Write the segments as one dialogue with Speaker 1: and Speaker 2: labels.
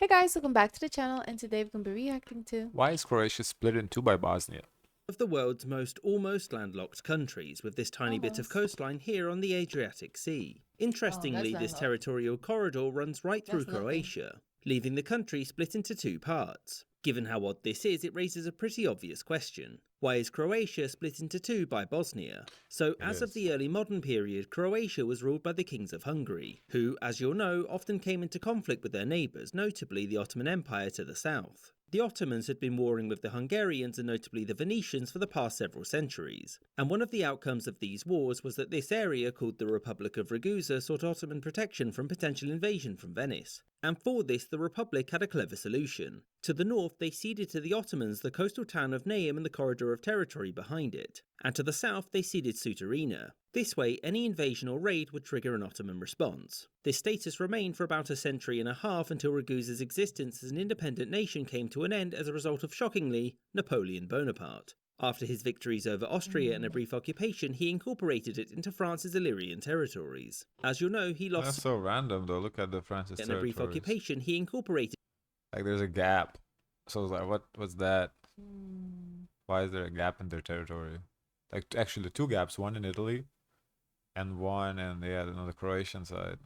Speaker 1: Hey guys, welcome back to the channel, and today we're going to be reacting to
Speaker 2: Why is Croatia split in two by Bosnia?
Speaker 3: Of the world's most almost landlocked countries, with this tiny bit of
Speaker 1: Almost.
Speaker 3: coastline here on the Adriatic Sea.
Speaker 1: Oh,
Speaker 3: Interestingly,
Speaker 1: that's
Speaker 3: this
Speaker 1: landlocked.
Speaker 3: territorial corridor runs right through
Speaker 1: That's nothing.
Speaker 3: Croatia, leaving the country split into two parts. Given how odd this is, it raises a pretty obvious question. Why is Croatia split into two by Bosnia? So, as of the early modern period, Croatia was ruled by the kings of Hungary, who, as you'll know, often came into conflict with their neighbours, notably the Ottoman Empire to the south. The Ottomans had been warring with the Hungarians and notably the Venetians for the past several centuries, and one of the outcomes of these wars was that this area, called the Republic of Ragusa, sought Ottoman protection from potential invasion from Venice. And for this, the Republic had a clever solution. To the north, they ceded to the Ottomans the coastal town of Neum and the corridor of territory behind it, and to the south they ceded Sutorina. This way, any invasion or raid would trigger an Ottoman response. This status remained for about a century and a half until Ragusa's existence as an independent nation came to an end as a result of, shockingly, Napoleon Bonaparte. After his victories over Austria and a brief occupation, he incorporated it into France's Illyrian territories. As you'll know, he lost.
Speaker 2: That's so random though. Look at the Francis
Speaker 3: In a brief
Speaker 2: territories.
Speaker 3: occupation, he incorporated.
Speaker 2: Like there's a gap. So I was like, what's that? Why is there a gap in their territory? Like actually two gaps, one in Italy and one on the Croatian side.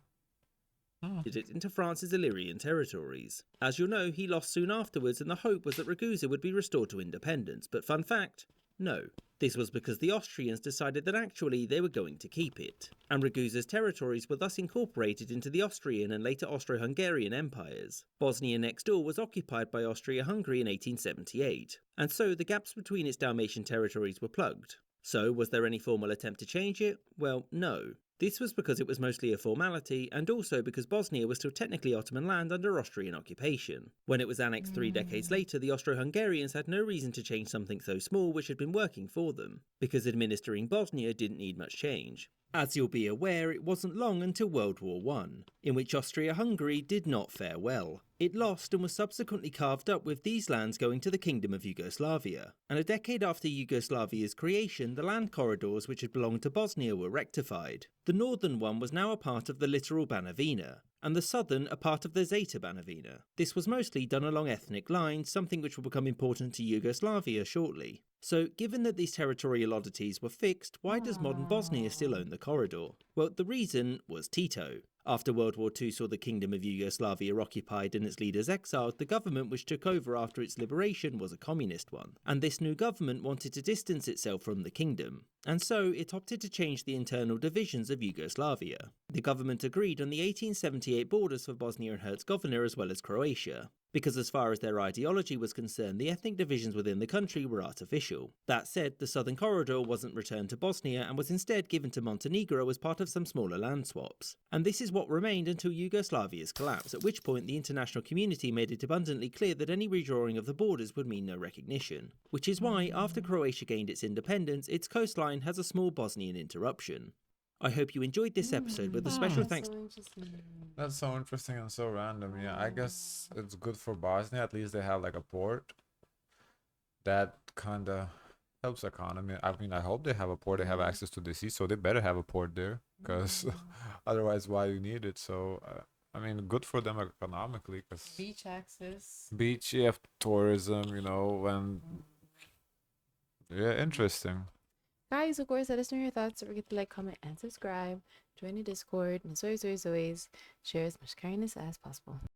Speaker 3: It into France's Illyrian territories. As you'll know, he lost soon afterwards, and the hope was that Ragusa would be restored to independence, but fun fact, no. This was because the Austrians decided that actually they were going to keep it, and Ragusa's territories were thus incorporated into the Austrian and later Austro-Hungarian empires. Bosnia next door was occupied by Austria-Hungary in 1878, and so the gaps between its Dalmatian territories were plugged. So, was there any formal attempt to change it? Well, no. This was because it was mostly a formality, and also because Bosnia was still technically Ottoman land under Austrian occupation. When it was annexed 3 decades later, the Austro-Hungarians had no reason to change something so small which had been working for them, because administering Bosnia didn't need much change. As you'll be aware, it wasn't long until World War I, in which Austria-Hungary did not fare well. It lost and was subsequently carved up, with these lands going to the Kingdom of Yugoslavia. And a decade after Yugoslavia's creation, the land corridors which had belonged to Bosnia were rectified. The northern one was now a part of the littoral Banovina, and the southern a part of the Zeta Banovina. This was mostly done along ethnic lines, something which will become important to Yugoslavia shortly. So, given that these territorial oddities were fixed, why does modern Bosnia still own the corridor? Well, the reason was Tito. After World War II saw the Kingdom of Yugoslavia occupied and its leaders exiled, the government which took over after its liberation was a communist one, and this new government wanted to distance itself from the kingdom, and so it opted to change the internal divisions of Yugoslavia. The government agreed on the 1878 borders for Bosnia and Herzegovina as well as Croatia, because as far as their ideology was concerned, the ethnic divisions within the country were artificial. That said, the southern corridor wasn't returned to Bosnia and was instead given to Montenegro as part of some smaller land swaps. And this is what remained until Yugoslavia's collapse, at which point the international community made it abundantly clear that any redrawing of the borders would mean no recognition. Which is why, after Croatia gained its independence, its coastline has a small Bosnian interruption. I hope you enjoyed this episode, with a special thanks.
Speaker 2: That's so interesting and so random. Yeah, I guess it's good for Bosnia. At least they have like a port. That kind of helps economy. I mean, I hope they have a port. They have access to the sea, so they better have a port there, because otherwise, why you need it? So, I mean, good for them economically, because
Speaker 1: beach access.
Speaker 2: beach, you have tourism, and yeah, interesting.
Speaker 1: Guys, of course, let us know your thoughts. Don't forget to like, comment, and subscribe. Join the Discord. And as always, share as much kindness as possible.